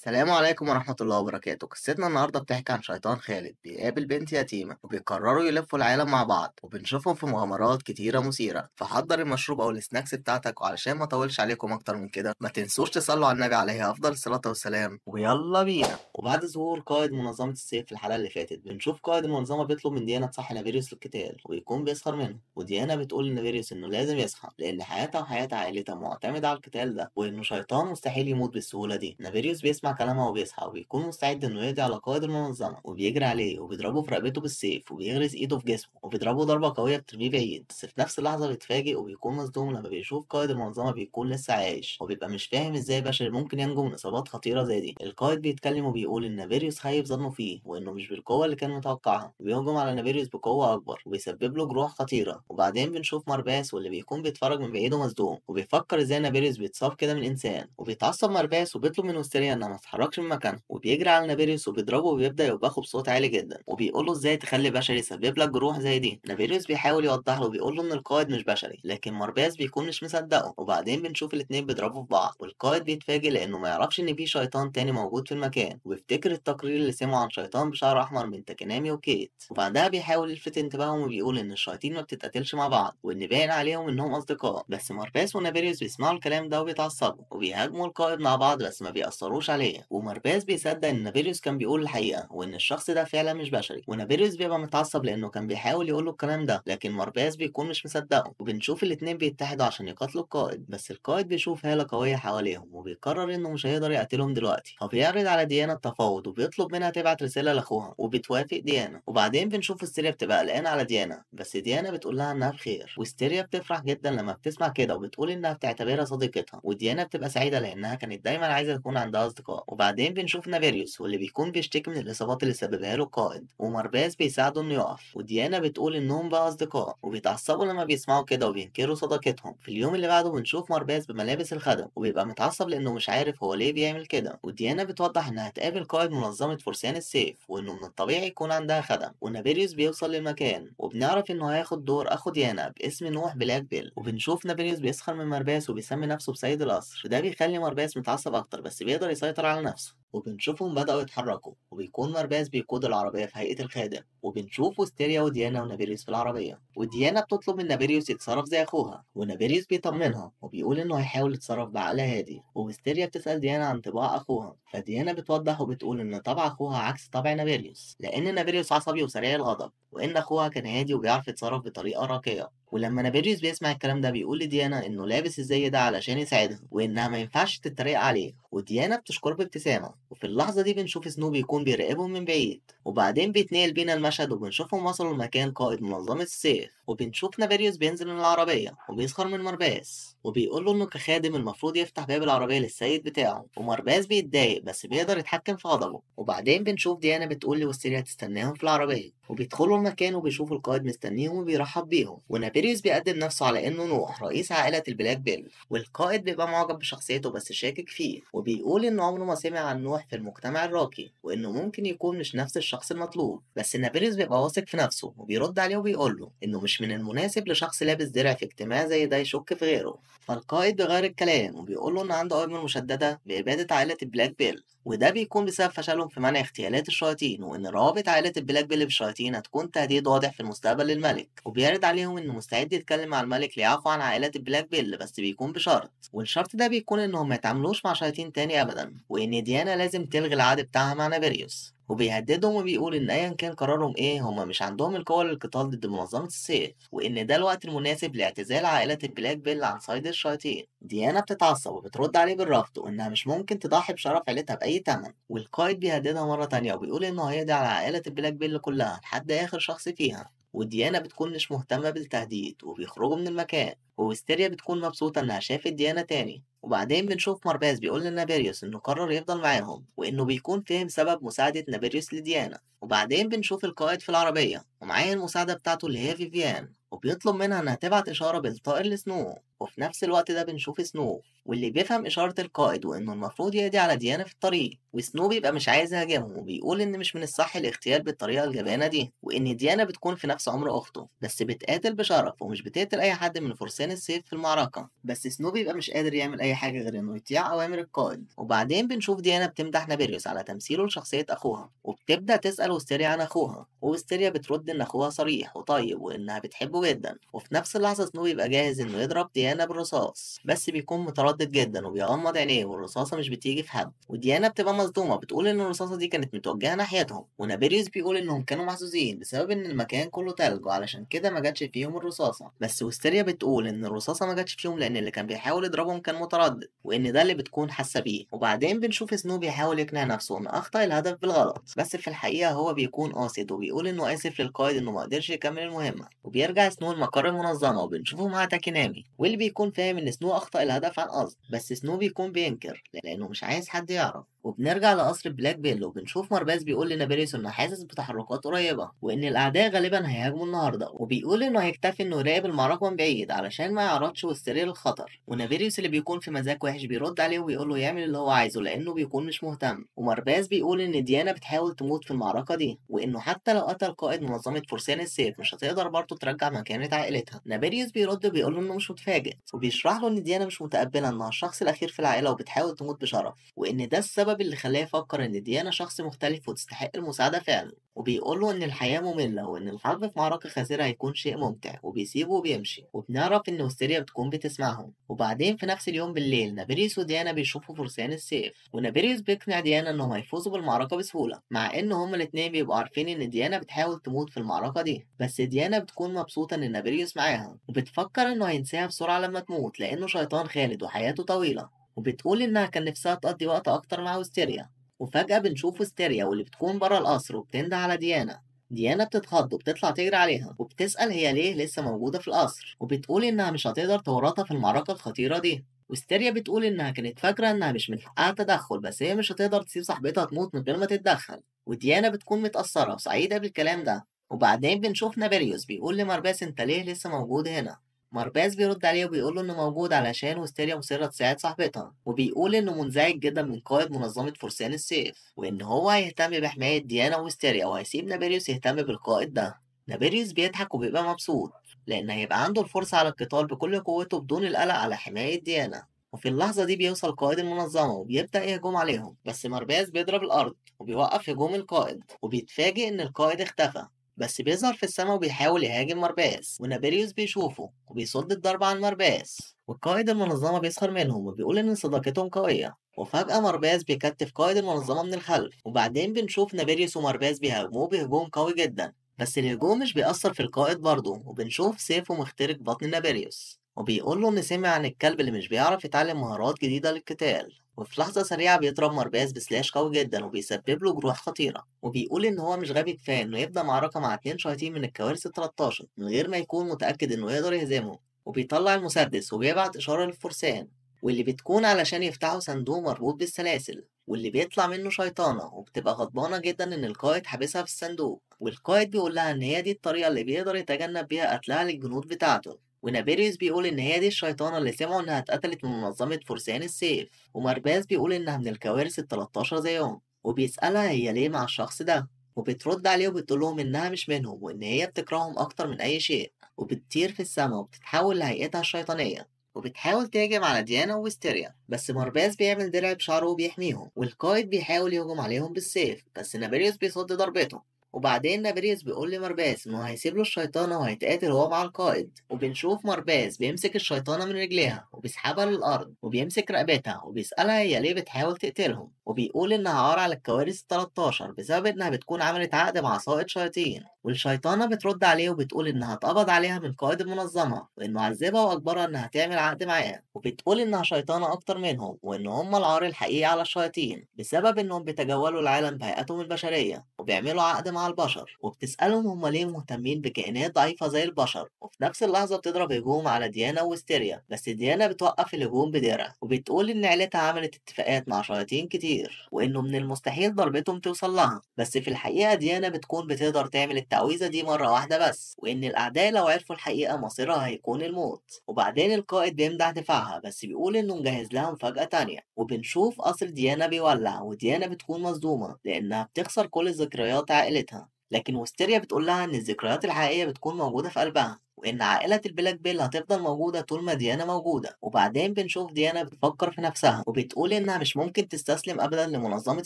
السلام عليكم ورحمة الله وبركاته. قصتنا النهاردة بتحكي عن شيطان خالد بيقابل بنت يتيمة وبيقرروا يلفوا العالم مع بعض، وبنشوفهم في مغامرات كتيرة مثيرة. فحضر المشروب أو السناكس بتاعتك، وعلشان ما أطولش عليكم أكتر من كده ما تنسوش تصلوا على النبي عليه أفضل الصلاة والسلام، ويلا بينا. وبعد ظهور قائد منظمة السيف في الحلقة اللي فاتت، بنشوف قائد المنظمة بيطلب من ديانا تصحي نابيريوس للقتال ويكون بيسخر منه، وديانا بتقول لنابيريوس إنه لازم يصحى لأن حياتها وحياة عائلتها معتمدة على القتال ده، وإنه شيطان مستحيل يموت بالسهولة دي. نابيريوس بيسمع كلامها وبيصحى وبيكون مستعد إنه يقضي على قائد المنظمة، وبيجري عليه وبيضربه في رقبته بالسيف وبيغرز إيده في جسمه وبيضربه ضربة قوية بترميه بعيد، بس في نفس اللحظة بيتفاجئ وبيكون مصدوم لما بيشوف قائد المنظمة بيكون لسه عايش، وبيبقى مش فاهم إزاي بشر ممكن ينجو من إصابات خطيرة زي دي. القائد بيتكلم وبيقول إن نابيريوس خيب ظنه فيه وإنه مش بالقوة اللي كان متوقعها، وبيهجم على نابيريوس بقوة أكبر وبيسبب له جروح خطيرة. وبعدين بنشوف مارباس واللي بيكون بيتفرج من بعيد ومصدوم وبيفكر إزاي نابيريوس بيتصاب كده من إنسان، وبيتعصب مارباس وبيطلب من وستيريا إنها ما تتحركش من مكانها، وبيجري على نابيريوس وبيضربه وبيبدأ يوبخه بصوت عالي جدا وبيقول له إزاي تخلي بشري يسبب لك جروح زي دي. نابيريوس بيحاول يوضح له وبيقول له إن القائد مش بشري، لكن مارباس بيكون مش مصدقه. وبعدين بنشوف الاتنين بيضربوا في بعض، والقائد بيتفاجئ لأنه ما يعرفش إن في شيطان تاني موجود في المكان، وبيفتكر التقرير اللي سمعه عن شيطان بشعر أحمر من تاكينامي وكيت. وبعدها بيحاول يلفت انتباههم وبيقول إن الشياطين ما بتتقاتلش مع بعض وإن باين عليهم إنهم أصدقاء، بس مارباس ونابيريوس بيسمعوا الكلام ده وبيتعصبوا وبيهاجموا القائد مع بعض بس ما بيأثروش عليه. ومارباس بيصدق إن نابيريوس كان بيقول الحقيقة وإن الشخص ده فعلا مش بشري، ونابيريوس بيبقى متعصب لأنه كان بيحاول يقول له الكلام ده، لكن مارباس بيكون مش مصدقه. وبنشوف الاتنين بيتحدوا عشان يقاتلوا القائد، بس القائد بيشوف هالة قوية حواليهم وبيقرر إنه مش هيقدر يقتلهم دلوقتي، فبيعرض على ديانا التفاوض وبيطلب منها تبعت رسالة لأخوها وبتوافق ديانا. وبعدين بنشوف ستيريا بتبقى قلقانة على ديانا، بس ديانا بتقول لها إنها بخير، وستيريا بتفرح جدا لما بتسمع كده وبتقول إنها بتعتبرها صديقتها، وديانا بتبقى سعيدة لأنها كانت دايما عايزة تكون عندها أصدقاء. وبعدين بنشوف نافيريوس واللي بيكون بيشتكي من الإصابات اللي سببها له القائد، ومارباس بيساعده إنه يقف، وديانا بتقول إنهم بقى أصدقاء وبيتعصبوا لما بيسمعوا كده وبينكروا صداقتهم. في اليوم اللي بعده بنشوف مارباس بملابس الخدم وبيبقى متعصب لأنه مش عارف هو ليه بيعمل كده، وديانا بتوضح إنها هتقابل قائد منظمة فرسان السيف وإنه من الطبيعي يكون عندها خدم. ونابيريوس بيوصل للمكان وبنعرف إنه هياخد دور أخو ديانا باسم نوح بلاك بيل، وبنشوف نابيريوس بيسخر من مارباس وبيسمي نفسه بسيد القصر، وده بيخلي مارباس متعصب أكتر بس بيقدر يسيطر على نفسه. وبنشوفهم بدأوا يتحركوا وبيكون مارباس بيقود العربية في هيئة الخادم، وبنشوف وستيريا وديانا ونابيريوس في العربية، وديانا بتطلب من نابيريوس يتصرف زي أخوها، ونابيريوس بيطمنها وبيقول إنه هيحاول يتصرف بعقل هادي. وستيريا بتسأل ديانا عن طباع أخوها، فديانا بتوضح وبتقول إن طبع أخوها عكس طبع نابيريوس، لأن نابيريوس عصبي وسريع الغضب وإن أخوها كان هادي وبيعرف يتصرف بطريقة راقية. ولما نابيريوس بيسمع الكلام ده بيقول لديانا إنه لابس الزي ده علشان يساعدها وإنها ما ينفعش تتريق عليه، وديانا بتشكره بابتسامة. وفي اللحظة دي بنشوف سنو بيكون بيراقبهم من بعيد، وبعدين بيتنقل بينا المشهد وبنشوفهم وصلوا لمكان قائد منظمة السيف، وبنشوف نابيريوس بينزل من العربية وبيسخر من مارباس وبيقول له إنه كخادم المفروض يفتح باب العربية للسيد بتاعه، ومارباس بيتضايق بس بيقدر يتحكم في غضبه. وبعدين بنشوف ديانا بتقول لوستيريا تستناهم في العربية، وبيدخلوا المكان وبيشوفوا القائد مستنيهم وبيرحب بيهم، ونابيريوس بيقدم نفسه على إنه نوح رئيس عائلة البلاك بيل، والقائد بيبقى معجب بشخصيته بس شاكك فيه، وبيقول إنه عمره ما سمع عن نوح في المجتمع الراقي وإنه ممكن يكون مش نفس الشخص المطلوب. بس نابيريوس بيبقى واثق في نفسه وبيرد عليه وبيقول له إنه مش من المناسب لشخص لابس درع في اجتماع زي ده يشك في غيره. فالقائد بيغير الكلام وبيقول له إن عنده أوامر مشددة بإبادة عائلة البلاك بيل، وده بيكون بسبب فشلهم في منع اغتيالات الشياطين، وإن روابط عائلة البلاك بيل بالشياطين هتكون تهديد واضح في المستقبل للملك. وبيعرض عليهم إنه مستعد يتكلم مع الملك ليعفو عن عائلة البلاك بيل، بس بيكون بشرط، والشرط ده بيكون إنهم ما يتعاملوش مع شياطين تاني أبدا، وإن ديانا لازم تلغي العقد بتاعها مع نابيريوس. وبيهددهم وبيقول إن أيا كان قرارهم إيه هما مش عندهم القوة للقتال ضد منظمة السيف، وإن ده الوقت المناسب لاعتزال عائلة البلاك بيل عن صيد الشياطين. ديانا بتتعصب وبترد عليه بالرفض وإنها مش ممكن تضحي بشرف عيلتها بأي تمن، والقائد بيهددها مرة تانية وبيقول إنه هيقضي على عائلة البلاك بيل كلها لحد آخر شخص فيها. وديانا بتكون مش مهتمة بالتهديد وبيخرجوا من المكان، وويستيريا بتكون مبسوطة إنها شافت ديانا تاني. وبعدين بنشوف مارباس بيقول لنابيريوس إنه قرر يفضل معاهم وإنه بيكون فهم سبب مساعدة نابيريوس لديانا. وبعدين بنشوف القائد في العربية ومعاه المساعدة بتاعته اللي هي فيفيان، وبيطلب منها إنها تبعت إشارة بالطائر لسنو. وفي نفس الوقت ده بنشوف سنو واللي بيفهم إشارة القائد وإنه المفروض يقضي على ديانا في الطريق، وسنو بيبقى مش عايز يهاجمهم وبيقول إن مش من الصح الاغتيال بالطريقة الجبانة دي، وإن ديانا بتكون في نفس عمر أخته بس بتقاتل بشرف ومش بتقتل أي حد من فرسان السيف في المعركة. بس سنو بيبقى مش قادر يعمل أي حاجة غير إنه يطيع أوامر القائد. وبعدين بنشوف ديانا بتمدح نابيريوس على تمثيله لشخصية أخوها، وبتبدأ تسأل وستيريا عن أخوها، وستيريا بترد إن أخوها صريح وطيب وإنها بتحبه جدا. وفي نفس اللحظة سنو بيبقى جاهز إنه يضرب ديانا بالرصاص، بس بيكون متردد جدا وبيغمض عينيه والرصاصة مش بتيجي في حد. وديانا بتبقى مصدومة، بتقول إن الرصاصة دي كانت متوجهة ناحيتهم، ونابيريوس بيقول إنهم كانوا محظوظين بسبب إن المكان كله تلج وعلشان كده ما جاتش فيهم الرصاصة. بس وستيريا بتقول إن الرصاصة ما جاتش فيهم لأن اللي كان بيحاول يضربهم كان متردد، وإن ده اللي بتكون حاسة بيه. وبعدين بنشوف سنو بيحاول يقنع نفسه إن أخطأ الهدف بالغلط، بس في الحقيقة هو بيكون قاصد، وبيقول إنه آسف للقائد إنه ما قدرش يكمل المهمة. وبيرجع سنو المقر المنظمة وبنشوفه مع تاكينامي، واللي بيكون فاهم إن سنو أخطأ الهدف عن قصد، بس سنو بيكون بينكر لأنه مش عايز حد يعرف. وبنرجع لقصر بلاك بيل وبنشوف مارباز بيقول لنابيريوس انه حاسس بتحركات قريبه وان الاعداء غالبا هيهاجموا النهارده، وبيقول انه هيكتفي انه يراقب المعركه من بعيد علشان ما يعرضش وستيريا للخطر. ونابيريوس اللي بيكون في مزاج وحش بيرد عليه وبيقول له يعمل اللي هو عايزه لانه بيكون مش مهتم. ومارباز بيقول ان ديانا بتحاول تموت في المعركه دي، وانه حتى لو قتل قائد منظمه فرسان السيف مش هتقدر برضه ترجع مكانه عائلتها. نابيريوس بيرد وبيقول له انه مش متفاجئ، وبيشرح له ان ديانا مش متقبله انها الشخص الاخير في العائله وبتحاول تموت بشرف، وان ده السبب اللي خلاه يفكر إن ديانا شخص مختلف وتستحق المساعدة فعلا. وبيقول له إن الحياة مملة وإن الحرب في معركة خاسرة هيكون شيء ممتع، وبيسيبه وبيمشي. وبنعرف إن وستيريا بتكون بتسمعهم. وبعدين في نفس اليوم بالليل نابيريوس وديانا بيشوفوا فرسان السيف، ونابيريوس بيقنع ديانا إنهم هيفوزوا بالمعركة بسهولة، مع إن هما الاتنين بيبقوا عارفين إن ديانا بتحاول تموت في المعركة دي. بس ديانا بتكون مبسوطة إن نابيريوس معاها، وبتفكر إنه هينساها بسرعة لما تموت لأنه شيطان خالد وحياته طويلة. وبتقول إنها كان نفسها تقضي وقت أكتر مع وستيريا. وفجأة بنشوف وستيريا واللي بتكون برا القصر وبتنده على ديانا. ديانا بتتخض وبتطلع تجري عليها وبتسأل هي ليه لسه موجودة في القصر، وبتقول إنها مش هتقدر تورطها في المعركة الخطيرة دي. وستيريا بتقول إنها كانت فاكرة إنها مش من حقها تدخل، بس هي مش هتقدر تسيب صاحبتها تموت من غير ما تتدخل. وديانا بتكون متأثرة وسعيدة بالكلام ده. وبعدين بنشوف نابيريوس بيقول لمارباس أنت ليه لسه موجود هنا. مارباز بيرد عليه وبيقول له إنه موجود علشان وستيريا مصرة تساعد صاحبتها، وبيقول إنه منزعج جدا من قائد منظمة فرسان السيف، وإن هو هيهتم بحماية ديانا وستيريا وهيسيب نابيريوس يهتم بالقائد ده. نابيريوس بيضحك وبيبقى مبسوط لأن هيبقى عنده الفرصة على القتال بكل قوته بدون القلق على حماية ديانا. وفي اللحظة دي بيوصل قائد المنظمة وبيبدأ يهجم عليهم، بس مارباز بيضرب الأرض وبيوقف هجوم القائد، وبيتفاجئ إن القائد اختفى، بس بيظهر في السماء وبيحاول يهاجم مارباس. ونابيريوس بيشوفه وبيصد الضربة عن مارباس، والقائد المنظمة بيسخر منهم وبيقول إن صداقتهم قوية. وفجأة مارباس بيكتف قائد المنظمة من الخلف، وبعدين بنشوف نابيريوس ومارباس بيهاجموه بهجوم قوي جدا، بس الهجوم مش بيأثر في القائد برضه، وبنشوف سيفه مخترق بطن نابيريوس، وبيقول له إن سمع عن الكلب اللي مش بيعرف يتعلم مهارات جديدة للقتال. وفي لحظة سريعة بيضرب مارباس بسلاش قوي جدا وبيسبب له جروح خطيرة، وبيقول إن هو مش غبي كفاية إنه يبدأ معركة مع اتنين شياطين من الكوارث ال13 من غير ما يكون متأكد إنه يقدر يهزمهم. وبيطلع المسدس وبيبعت إشارة للفرسان، واللي بتكون علشان يفتحوا صندوق مربوط بالسلاسل، واللي بيطلع منه شيطانة وبتبقى غضبانة جدا إن القائد حابسها في الصندوق. والقائد بيقول لها إن هي دي الطريقة اللي بيقدر يتجنب بيها قتلها للجنود بتاعته. ونابيريوس بيقول إن هي دي الشيطانة اللي سمعوا إنها اتقتلت من منظمة فرسان السيف. ومارباس بيقول إنها من الكوارث ال13 زيهم، وبيسألها هي ليه مع الشخص ده، وبترد عليه وبتقول لهم إنها مش منهم وإن هي بتكرههم أكتر من أي شيء. وبتطير في السماء وبتتحول لهيئتها الشيطانية، وبتحاول تهجم على ديانا وويستيريا، بس مارباس بيعمل درع بشعره وبيحميهم. والقائد بيحاول يهجم عليهم بالسيف، بس نابيريوس بيصد ضربته. وبعدين نابيريوس بيقول لمارباس إنه هيسيب له الشيطانة وهيتقاتل هو مع القائد. وبنشوف مارباس بيمسك الشيطانة من رجليها وبيسحبها للأرض وبيمسك رقبتها وبيسألها هي ليه بتحاول تقتلهم، وبيقول إنها عار على الكوارث ال13 بسبب إنها بتكون عملت عقد مع سائق شياطين. والشيطانة بترد عليه وبتقول إنها اتقبض عليها من قائد المنظمة وإنه عذبها وأجبرها إنها تعمل عقد معاه، وبتقول إنها شيطانة أكتر منهم وإن هم العار الحقيقي على الشياطين بسبب إنهم بيتجولوا العالم بهيئتهم البشرية وبيعملوا عقد مع البشر. وبتسألهم هم ليه مهتمين بكائنات ضعيفة زي البشر. وفي نفس اللحظة بتضرب هجوم على ديانا وستيريا، بس ديانا بتوقف الهجوم بدرع وبتقول إن عيلتها عملت اتفاقات مع شياطين كتير وإنه من المستحيل ضربتهم توصل لها. بس في الحقيقة ديانا بتكون بتقدر تعمل التعويذة دي مرة واحدة بس، وإن الأعداء لو عرفوا الحقيقة مصيرها هيكون الموت. وبعدين القائد بيمدح دفاعها بس بيقول إنه مجهز لها مفاجأة تانية. وبنشوف قصر ديانا بيولع وديانا بتكون مصدومة لأنها بتخسر كل ذكريات عائلتها، لكن وستيريا بتقول لها إن الذكريات الحقيقية بتكون موجودة في قلبها، وإن عائلة البلاك بيل هتفضل موجودة طول ما ديانا موجودة. وبعدين بنشوف ديانا بتفكر في نفسها وبتقول إنها مش ممكن تستسلم أبدا لمنظمة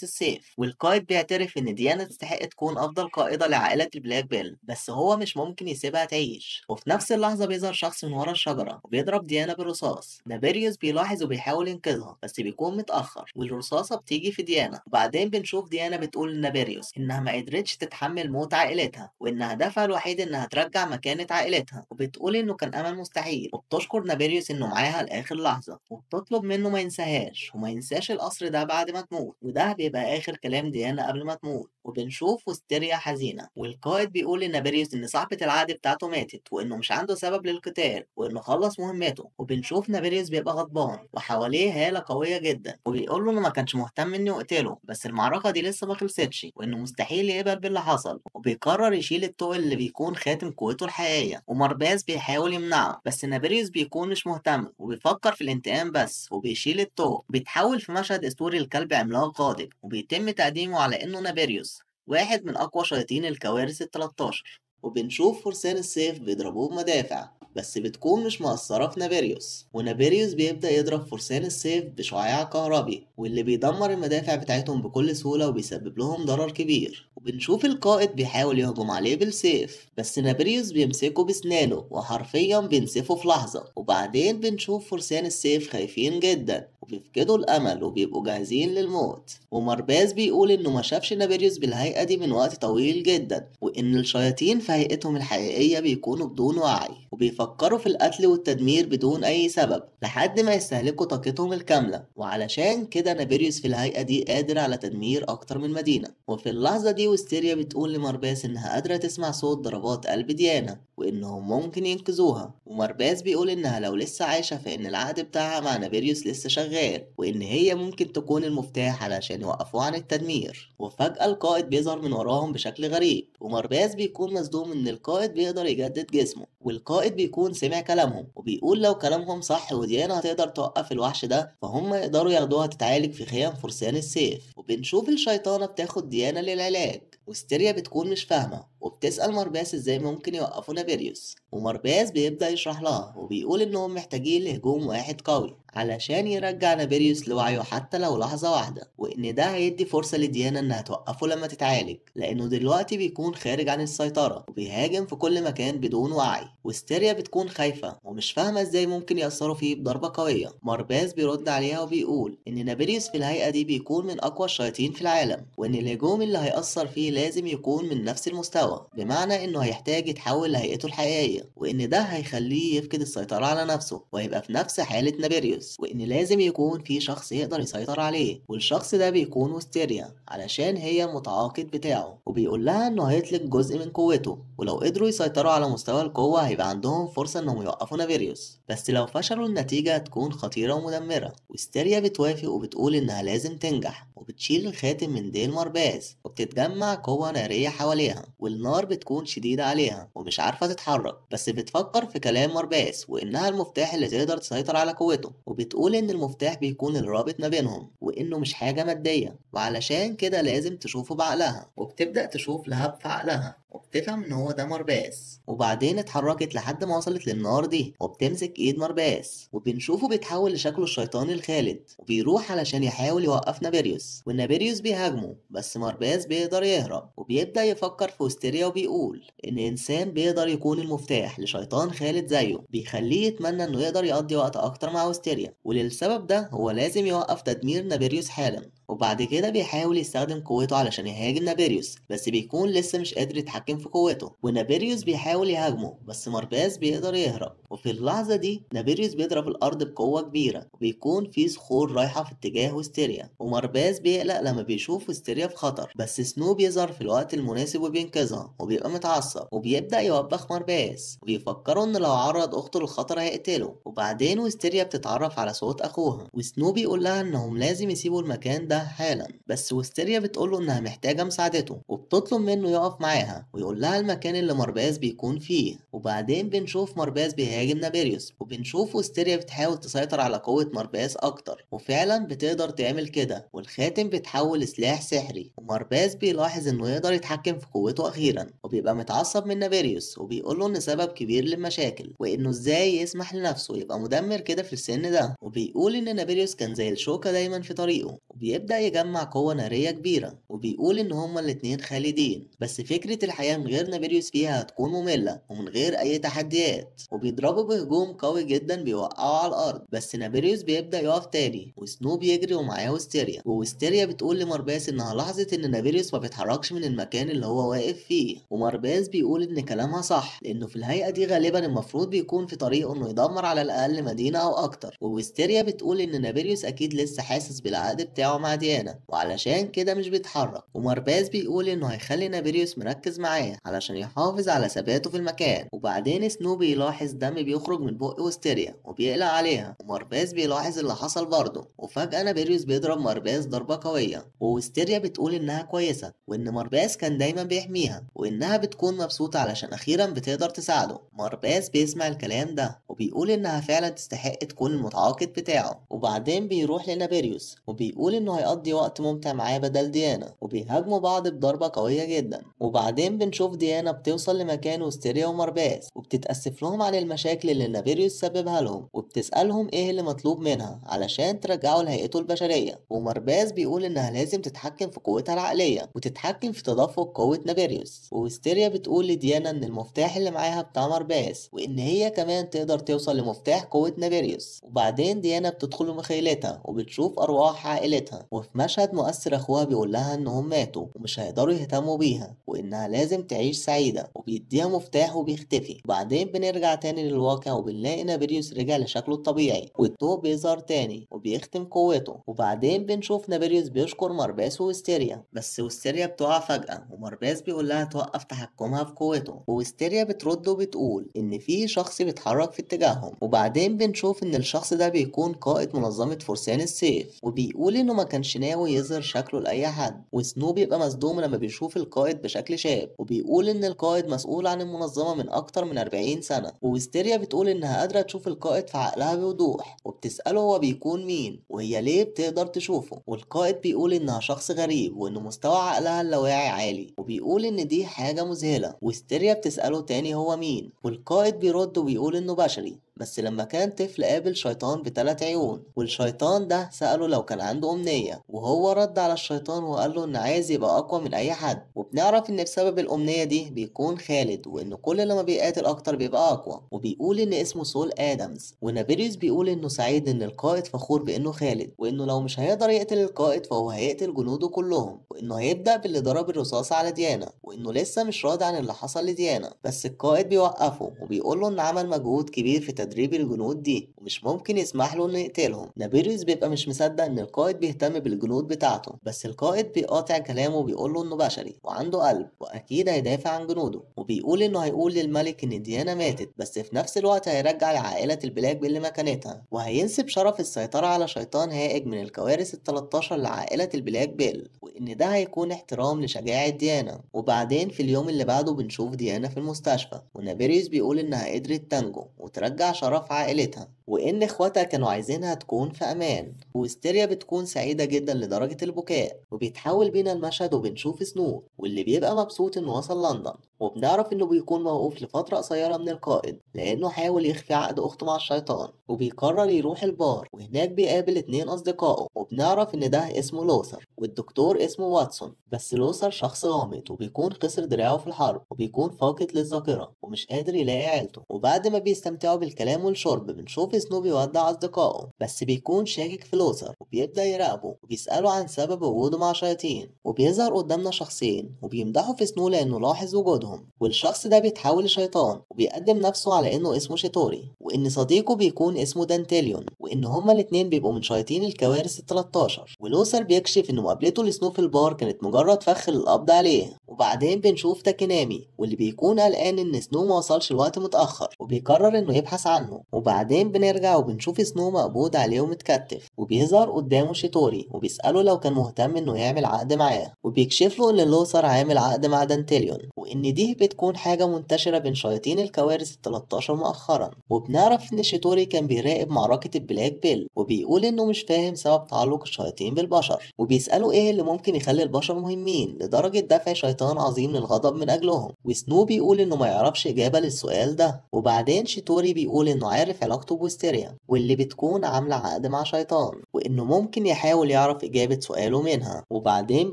السيف، والقائد بيعترف إن ديانا تستحق تكون أفضل قائدة لعائلة البلاك بيل، بس هو مش ممكن يسيبها تعيش. وفي نفس اللحظة بيظهر شخص من ورا الشجرة وبيضرب ديانا بالرصاص. نابيريوس بيلاحظ وبيحاول ينقذها بس بيكون متأخر والرصاصة بتيجي في ديانا. وبعدين بنشوف ديانا بتقول لنابيريوس إنها ما قدرتش تتحمل موت عائلتها وإن هدفها الوحيد إنها ترجع مكانة عائلتها، وبتقول إنه كان أمل مستحيل. وبتشكر نابيريوس إنه معاها لآخر لحظة وبتطلب منه ما ينساهاش وما ينساش القصر ده بعد ما تموت، وده بيبقى آخر كلام ديانا قبل ما تموت. وبنشوف وستيريا حزينة والقائد بيقول لنابيريوس إن صاحبة العهد بتاعته ماتت وإنه مش عنده سبب للقتال وإنه خلص مهمته. وبنشوف نابيريوس بيبقى غضبان وحواليه هالة قوية جدا وبيقول له إنه ما كانش مهتم إنه يقتله، بس المعركة دي لسه ما خلصتش وإنه مستحيل يقبل باللي حصل. وبيقرر يشيل الطوق اللي بيكون خاتم قوته الحقيقية، ومرباز بيحاول يمنعه بس نابيريوس بيكون مش مهتم وبيفكر في الانتقام بس. وبيشيل الطوق بيتحول في مشهد اسطوري لكلب عملاق غاضب وبيتم تقديمه على إنه نابيريوس واحد من أقوى شياطين الكوارث ال13. وبنشوف فرسان السيف بيضربوه بمدافع بس بتكون مش مأثرة في نابيريوس، ونابيريوس بيبدأ يضرب فرسان السيف بشعاع كهربي واللي بيدمر المدافع بتاعتهم بكل سهولة وبيسبب لهم ضرر كبير. وبنشوف القائد بيحاول يهجم عليه بالسيف بس نابيريوس بيمسكه بسنانه وحرفيا بينسفه في لحظة. وبعدين بنشوف فرسان السيف خايفين جدا وبيفقدوا الأمل وبيبقوا جاهزين للموت. ومرباز بيقول إنه ما شافش نابيريوس بالهيئة دي من وقت طويل جدا وإن الشياطين في هيئتهم الحقيقية بيكونوا بدون وعي وبيفكروا في القتل والتدمير بدون أي سبب لحد ما يستهلكوا طاقتهم الكاملة. وعلشان كده نابيريوس في الهيئة دي قادر على تدمير أكتر من مدينة. وفي اللحظة دي وستيريا بتقول لمرباس إنها قادرة تسمع صوت ضربات قلب ديانا وإنهم ممكن ينقذوها. ومرباس بيقول إنها لو لسه عايشة فإن العقد بتاعها مع نابيريوس لسه شغال وإن هي ممكن تكون المفتاح علشان يوقفوه عن التدمير. وفجأة القائد بيظهر من وراهم بشكل غريب ومرباس بيكون مصدوم إن القائد بيقدر يجدد جسمه. والقائد بيكون سمع كلامهم وبيقول لو كلامهم صح وديانا هتقدر توقف الوحش ده فهم يقدروا ياخدوها تتعالج في خيام فرسان السيف. وبنشوف الشيطانة بتاخد ديانا للعلاج وستيريا بتكون مش فاهمة وبتسأل مرباس ازاي ممكن يوقفوا نابيريوس. ومرباس بيبدأ يشرح لها وبيقول انهم محتاجين لهجوم واحد قوي علشان يرجع نابيريوس لوعيه حتى لو لحظة واحدة، وإن ده هيدي فرصة لديانا إنها توقفه لما تتعالج لأنه دلوقتي بيكون خارج عن السيطرة وبيهاجم في كل مكان بدون وعي. وستيريا بتكون خايفة ومش فاهمة ازاي ممكن يأثروا فيه بضربة قوية. مرباس بيرد عليها وبيقول إن نابيريوس في الهيئة دي بيكون من أقوى الشياطين في العالم وإن الهجوم اللي هيأثر فيه لازم يكون من نفس المستوى، بمعنى إنه هيحتاج يتحول لهيئته الحقيقية وإن ده هيخليه يفقد السيطرة على نفسه ويبقى في نفس حالة نابيريوس، وإن لازم يكون في شخص يقدر يسيطر عليه والشخص ده بيكون وستيريا علشان هي المتعاقد بتاعه. وبيقول لها إنه هيطلق جزء من قوته ولو قدروا يسيطروا على مستوى القوة هيبقى عندهم فرصة إنهم يوقفوا نابيريوس، بس لو فشلوا النتيجة هتكون خطيرة ومدمرة. وستيريا بتوافق وبتقول إنها لازم تنجح وبتشيل الخاتم من ديل مرباس وبتتجمع قوة نارية حواليها والنار بتكون شديدة عليها ومش عارفة تتحرك، بس بتفكر في كلام مرباس وإنها المفتاح اللي تقدر تسيطر على قوته. وبتقول إن المفتاح بيكون الرابط ما بينهم وإنه مش حاجة مادية وعلشان كده لازم تشوفه بعقلها. وبتبدأ تشوف لهب في عقلها وبتفهم إن هو ده مرباس. وبعدين اتحركت لحد ما وصلت للنار دي وبتمسك إيد مرباس وبنشوفه بيتحول لشكله الشيطاني الخالد وبيروح علشان يحاول يوقف نابيريوس والنابيريوس بيهاجمه بس مرباس بيقدر يهرب. وبيبدأ يفكر في وستيريا وبيقول إن إنسان بيقدر يكون المفتاح لشيطان خالد زيه بيخليه يتمنى إنه يقدر يقضي وقت أكتر مع وستيريا، وللسبب ده هو لازم يوقف تدمير نابيريوس حالا. وبعد كده بيحاول يستخدم قوته علشان يهاجم نابيريوس بس بيكون لسه مش قادر يتحكم في قوته ونابيريوس بيحاول يهاجمه بس مرباس بيقدر يهرب. وفي اللحظة دي نابيريوس بيضرب الأرض بقوة كبيرة وبيكون في صخور رايحة في اتجاه وستيريا ومرباس بيقلق لما بيشوف وستيريا في خطر، بس سنو بيظهر في الوقت المناسب وبينقذها وبيبقى متعصب وبيبدأ يوبخ مرباس وبيفكروا إن لو عرض أخته للخطر هيقتله. وبعدين وستيريا بتتعرف على صوت أخوها وسنو بيقول لها إنهم لازم يسيبوا المكان ده حالا، بس ويستيريا بتقوله إنها محتاجة مساعدته وبتطلب منه يقف معاها ويقول لها المكان اللي مرباس بيكون فيه. وبعدين بنشوف مرباس بيهاجم نابيريوس، وبنشوف ويستيريا بتحاول تسيطر على قوة مرباس أكتر، وفعلا بتقدر تعمل كده والخاتم بيتحول لسلاح سحري. ومرباس بيلاحظ إنه يقدر يتحكم في قوته أخيرا، وبيبقى متعصب من نابيريوس وبيقوله إن سبب كبير للمشاكل وإنه إزاي يسمح لنفسه يبقى مدمر كده في السن ده. وبيقول إن نابيريوس كان زي الشوكة دايما في طريقه، وبيبدأ يجمع قوة نارية كبيرة، وبيقول إن هما الاتنين خالدين، بس فكرة الحياة من غير نابيريوس فيها هتكون مملة ومن غير أي تحديات. وبيضربوا بهجوم قوي جدا بيوقعوا على الأرض، بس نابيريوس بيبدأ يقف تاني وسنو بيجري ومعاه ويستيريا. وويستيريا بتقول لمرباس إنها لاحظت إن نابيريوس ما بيتحركش من المكان اللي هو واقف فيه، ومرباس بيقول إن كلامها صح لأنه في الهيئة دي غالبا المفروض بيكون في طريقه إنه يدمر على الأقل مدينة أو أكتر. وويستيريا بتقول إن نابيريوس أكيد لسه حاسس بالعقد بتاعه مع ديانا وعلشان كده مش بيتحرك. ومرباس بيقول إنه هيخلي نابيريوس مركز معاه علشان يحافظ على ثباته في المكان. وبعدين سنو بيلاحظ دم بيخرج من بق ويستيريا وبيقلق عليها، ومرباس بيلاحظ اللي حصل برضه. وفجأة نابيريوس بيضرب مرباس ضربة قوية، وويستيريا بتقول إنها كويسة وإن مرباس كان دايما بيحميها وإنها بتكون مبسوطة علشان أخيرا بتقدر تساعده. مرباس بيسمع الكلام ده وبيقول إنها فعلا تستحق تكون المتعاقد بتاعه. وبعدين بيروح لنابيريوس وبيقول إنه هيقضي وقت ممتع معاه بدل ديانا، وبيهاجموا بعض بضربة قوية جدا. وبعدين بنشوف ديانا بتوصل لمكان ويستيريا ومرباس وبتتأسف لهم عن المشاكل اللي نابيريوس سببها لهم، وبتسألهم إيه اللي مطلوب منها علشان ترجعوا لهيئته البشرية. ومرباس بيقول إنها لازم تتحكم في قوتها العقلية وتتحكم في تدفق قوة نابيريوس. وويستيريا بتقول لديانا إن المفتاح اللي معاها بتاع مرباس، وإن هي كمان تقدر توصل لمفتاح قوة نابيريوس. وبعدين ديانا بتدخل مخيلتها وبتشوف أرواح عائلتها، وفي مشهد مؤثر أخوها بيقول لها إنهم ماتوا ومش هيقدروا يهتموا بيها وإنها لازم تعيش سعيدة، وبيديها مفتاح وبيختفي. وبعدين بنرجع تاني للواقع وبنلاقي نابيريوس رجع لشكله الطبيعي والضوء بيظهر تاني وبيختم قوته. وبعدين بنشوف نابيريوس بيشكر مرباس وويستيريا، بس ويستيريا بتقع فجأة ومرباس بيقول لها توقف تحكمها في قوته. وويستيريا بترد وبتقول إن في شخص بيتحرك في اتجاههم. وبعدين بنشوف إن الشخص ده بيكون قائد منظمة فرسان السيف، وبيقول إنه ما كانش ناوي يظهر شكله لأي حد. وسنو بيبقى مصدوم لما بيشوف القائد بشكل شاب، وبيقول إن القائد مسؤول عن المنظمة من أكتر من 40 سنة. وويستيريا بتقول إنها قادرة تشوف القائد في عقلها بوضوح، وبتسأله هو بيكون مين وهي ليه بتقدر تشوفه. والقائد بيقول إنها شخص غريب وإن مستوى عقلها اللاواعي عالي، وبيقول إن دي حاجة مذهلة. ويستيريا بتسأله تاني هو مين، والقائد بيرد وبيقول إنه بشري بس لما كان طفل قابل شيطان ب3 عيون، والشيطان ده سأله لو كان عنده أمنية، وهو رد على الشيطان وقال له إن عايز يبقى أقوى من أي حد. وبنعرف إن بسبب الأمنية دي بيكون خالد، وإن كل لما بيقاتل أكتر بيبقى أقوى. وبيقول إن اسمه سول آدمز. ونابيريوس بيقول إنه سعيد إن القائد فخور بإنه خالد، وإنه لو مش هيقدر يقتل القائد فهو هيقتل جنوده كلهم، وإنه هيبدأ باللي ضرب الرصاص على ديانا، وإنه لسه مش راضي عن اللي حصل لديانا. بس القائد بيوقفه وبيقول له إن عمل مجهود كبير في تدريب الجنود دي ومش ممكن يسمح له انه يقتلهم. نابيريوس بيبقى مش مصدق ان القائد بيهتم بالجنود بتاعته، بس القائد بيقاطع كلامه وبيقول له انه بشري وعنده قلب واكيد هيدافع عن جنوده. وبيقول انه هيقول للملك ان ديانا ماتت، بس في نفس الوقت هيرجع لعائلة البلاك بيل مكانتها، وهينسب شرف السيطرة على شيطان هائج من الكوارث ال13 لعائلة البلاك بيل، وان ده هيكون احترام لشجاعة ديانا. وبعدين في اليوم اللي بعده بنشوف ديانا في المستشفى، ونابيريوس بيقول انها قدرت تنجو وترجع شرف عائلتها، وإن إخواتها كانوا عايزينها تكون في أمان. وويستيريا بتكون سعيدة جدا لدرجة البكاء. وبيتحول بينا المشهد وبنشوف سنو واللي بيبقى مبسوط إنه وصل لندن، وبنعرف إنه بيكون موقوف لفترة قصيرة من القائد لأنه حاول يخفي عقد أخته مع الشيطان، وبيقرر يروح البار وهناك بيقابل 2 أصدقائه، وبنعرف إن ده اسمه لوثر والدكتور اسمه واتسون. بس لوثر شخص غامض وبيكون خسر دراعه في الحرب وبيكون فاقد للذاكرة ومش قادر يلاقي عيلته. وبعد ما بيستمتعوا بالكلام والشرب بنشوف سنو بيودع أصدقائه، بس بيكون شاكك في لوثر وبيبدأ يراقبه وبيسأله عن سبب وجوده مع شياطين. وبيظهر قدامنا شخصين وبيمدحوا في سنو لأنه لاحظ وجودهم، والشخص ده بيتحول لشيطان وبيقدم نفسه على إنه اسمه شيتوري، وإن صديقه بيكون اسمه دانتيليون، وإن هما الاتنين بيبقوا من شياطين الكوارث ال13. ولوثر بيكشف إن مقابلته لسنو في البار كانت مجرد فخ للقبض عليه. وبعدين بنشوف تاكينامي واللي بيكون قلقان إن سنو ما وصلش الوقت متأخر، وبيقرر إنه يبحث عنه. وبعدين بنرجع وبنشوف سنو مقبوض عليه ومتكتف، وبيظهر قدامه شيتوري وبيسأله لو كان مهتم إنه يعمل عقد معاه، وبيكشف له إن لوثر عامل عقد مع دانتيليون، وإن دي بتكون حاجة منتشرة بين شياطين الكوارث ال13 مؤخرا. وبنعرف إن شيتوري كان بيراقب معركة البلاك بيل، وبيقول إنه مش فاهم سبب تعلق الشياطين بالبشر، وبيسأله إيه اللي ممكن يخلي البشر مهمين لدرجة دفع شيطان عظيم للغضب من أجلهم، وسنو بيقول إنه ما يعرفش إجابة للسؤال ده. وبعدين شيتوري بيقول إنه عارف علاقته بويستيريا واللي بتكون عاملة عقد مع شيطان، وإنه ممكن يحاول يعرف إجابة سؤاله منها. وبعدين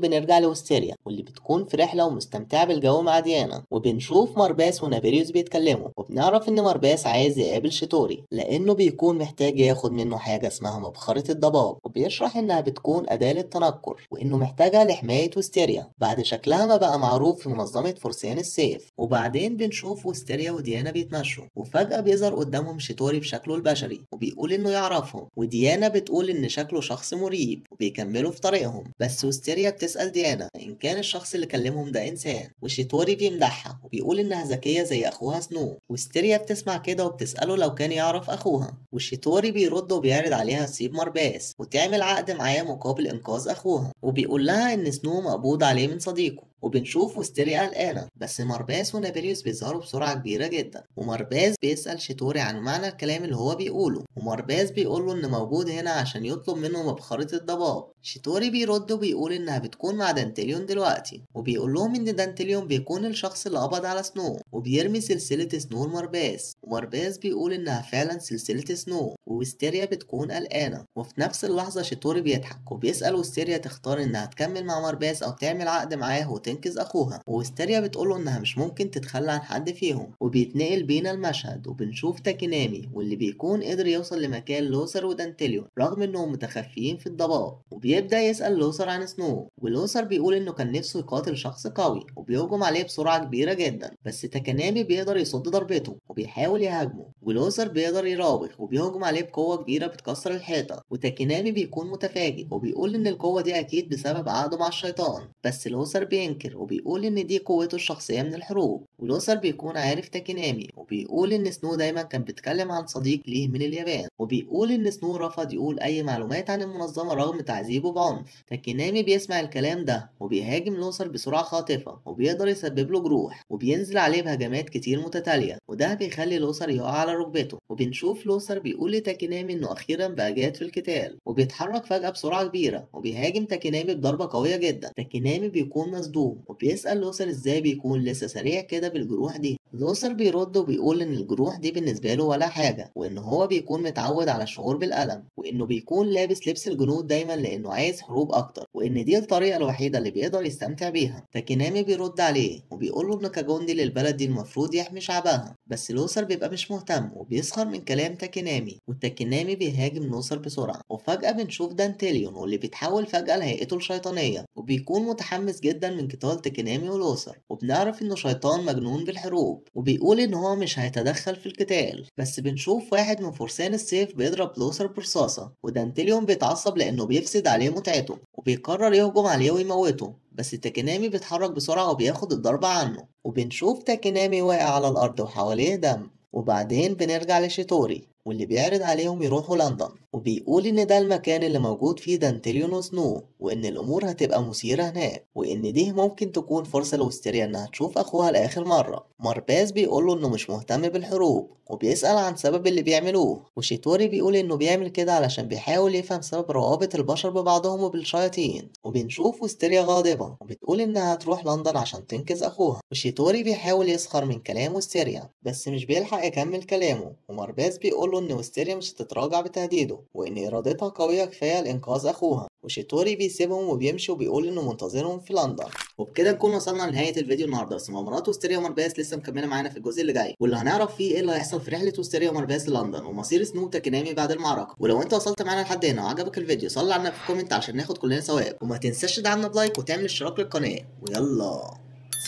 بنرجع لويستيريا واللي بتكون في رحلة ومستمتعة بالجو مع ديانا، وبنشوف مارباس ونابيريوس بيتكلموا، وبنعرف إن مارباس عايز يقابل شيتوري لأنه بيكون محتاج ياخد منه حاجة اسمها مبخرة الضباب، وبيشرح إنها بتكون أداة للتنكر وإنه محتاجها لحماية ويستيريا بعد شكلها ما بقى معروف في منظمة فرسان السيف. وبعدين بنشوف ويستيريا وديانا بيتمشوا، وفجأة بيظهر قدامهم شيتوري بشكله البشري وبيقول إنه يعرفهم، وديانا بتقول إن شكله شخص مريب، وبيكملوا في طريقهم. بس ويستيريا بتسأل ديانا إن كان الشخص اللي كلمهم ده إنسان، وشيتوري بيمدحها وبيقول إنها ذكية زي أخوها سنو. ويستيريا بتسمع كده وبتسأله لو كان يعرف أخوها، وشيتوري بيرد وبيعرض عليها تسيب مارباس وتعمل عقد معاه مقابل إنقاذ أخوها، وبيقول لها إن سنو مقبوض عليه من صديقه. وبنشوف ويستيريا قلقانة، بس مارباس ونابيريوس بيظهروا بسرعة كبيرة جدا، ومارباس بيسأل شيتوري عن معنى الكلام اللي هو بيقوله، ومارباس بيقوله إن موجود هنا عشان يطلب منه مبخرة الضباب. شيتوري بيرد وبيقول إنها بتكون مع دانتيليون دلوقتي، وبيقول لهم إن دانتيليون بيكون الشخص اللي قبض على سنو، وبيرمي سلسلة سنو لمارباس، ومارباس بيقول إنها فعلا سلسلة سنو. وويستيريا بتكون قلقانة، وفي نفس اللحظة شيتوري بيضحك وبيسأل ويستيريا تختار إنها تكمل مع مارباس أو تعمل عقد معاه وتنقذ أخوها، وويستيريا بتقوله إنها مش ممكن تتخلى عن حد فيهم. وبيتنقل بينا المشهد وبنشوف تاكينامي واللي بيكون قدر يوصل لمكان لوثر ودانتيليون رغم إنهم متخفيين في الضباب، وبيبدأ يسأل لوثر عن سنو، ولوثر بيقول إنه كان نفسه يقاتل شخص قوي وبيهجم عليه بسرعة كبيرة جدا، بس تاكينامي بيقدر يصد ضربته وبيحاول يهاجمه، ولوثر بيقدر يراوغ وبيهجم عليه بقوة كبيرة بتكسر الحيطة. وتاكينامي بيكون متفاجئ وبيقول إن القوة دي أكيد بسبب عقده مع الشيطان، بس لوثر بينكر وبيقول إن دي قوته الشخصية من الحروب. ولوثر بيكون عارف تاكينامي وبيقول إن سنو دايما كان بيتكلم عن صديق ليه من اليابان، وبيقول إن سنو رفض يقول أي معلومات عن المنظمة رغم تعذيبه بعنف. تاكينامي بيسمع الكلام ده وبيهاجم لوثر بسرعة خاطفة وبيقدر يسبب له جروح وبينزل عليه بهجمات كتير متتالية، وده بيخلي لوثر يقع على ركبته. وبنشوف لوثر بيقول لتاكينامي إنه أخيرا بقى جاد في القتال، وبيتحرك فجأة بسرعة كبيرة وبيهاجم تاكينامي بضربة قوية جدا. تاكينامي بيكون مصدوم وبيسأل لوثر إزاي بيكون لسه سريع كده بالجروح دي. لوثر بيرد وبيقول إن الجروح دي بالنسبة له ولا حاجة، وإن هو بيكون متعود على الشعور بالألم، وإنه بيكون لابس لبس الجنود دايما لأنه عايز حروب أكتر، وإن دي الطريقة الوحيدة اللي بيقدر يستمتع بيها. تاكينامي بيرد عليه وبيقول له إنه كجندي للبلد دي المفروض يحمي شعبها، بس لوثر بيبقى مش مهتم وبيسخر من كلام تاكينامي، والتاكينامي بيهاجم لوثر بسرعة. وفجأة بنشوف دانتيليون واللي بيتحول فجأة لهيئته الشيطانية، وبيكون متحمس جدا من قتال تاكينامي ولوثر، وبنعرف إنه شيطان مجنون بالحروب، وبيقول إن هو مش هيتدخل في القتال. بس بنشوف واحد من فرسان السيف بيضرب لوثر برصاصة، ودانتيليون بيتعصب لأنه بيفسد عليه متعته وبيقرر يهجم عليه ويموته، بس تاكينامي بيتحرك بسرعة وبياخد الضربة عنه، وبنشوف تاكينامي واقع على الأرض وحواليه دم. وبعدين بنرجع لشيتوري واللي بيعرض عليهم يروحوا لندن، وبيقول إن ده المكان اللي موجود فيه دانتيليون وسنو، وإن الأمور هتبقى مثيرة هناك، وإن دي ممكن تكون فرصة لويستيريا إنها تشوف أخوها لآخر مرة. مارباس بيقوله إنه مش مهتم بالحروب وبيسأل عن سبب اللي بيعملوه، وشيتوري بيقول إنه بيعمل كده علشان بيحاول يفهم سبب روابط البشر ببعضهم وبالشياطين. وبنشوف ويستيريا غاضبة وبتقول إنها هتروح لندن عشان تنقذ أخوها، وشيتوري بيحاول يسخر من كلام ويستيريا بس مش بيلحق يكمل كلامه، ومارباس بيقوله إن ويستيريا مش هتتراجع بتهديده وإن إرادتها قوية كفاية لإنقاذ أخوها. وشيتوري بيسيبهم وبيمشي وبيقول إنه منتظرهم في لندن. وبكده نكون وصلنا لنهاية الفيديو النهارده، بس مغامرات ويستيريا ومارباس لسه مكملة معانا في الجزء اللي جاي، واللي هنعرف فيه إيه اللي هيحصل في رحلة ويستيريا ومارباس للندن ومصير سنو وتاكينامي بعد المعركة. ولو أنت وصلت معانا لحد هنا وعجبك الفيديو صلي على النبي في كومنت عشان ناخد كلنا ثواب، وما تنساش تدعمنا بلايك وتعمل اشتراك للقناة، ويلا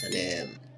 سلام.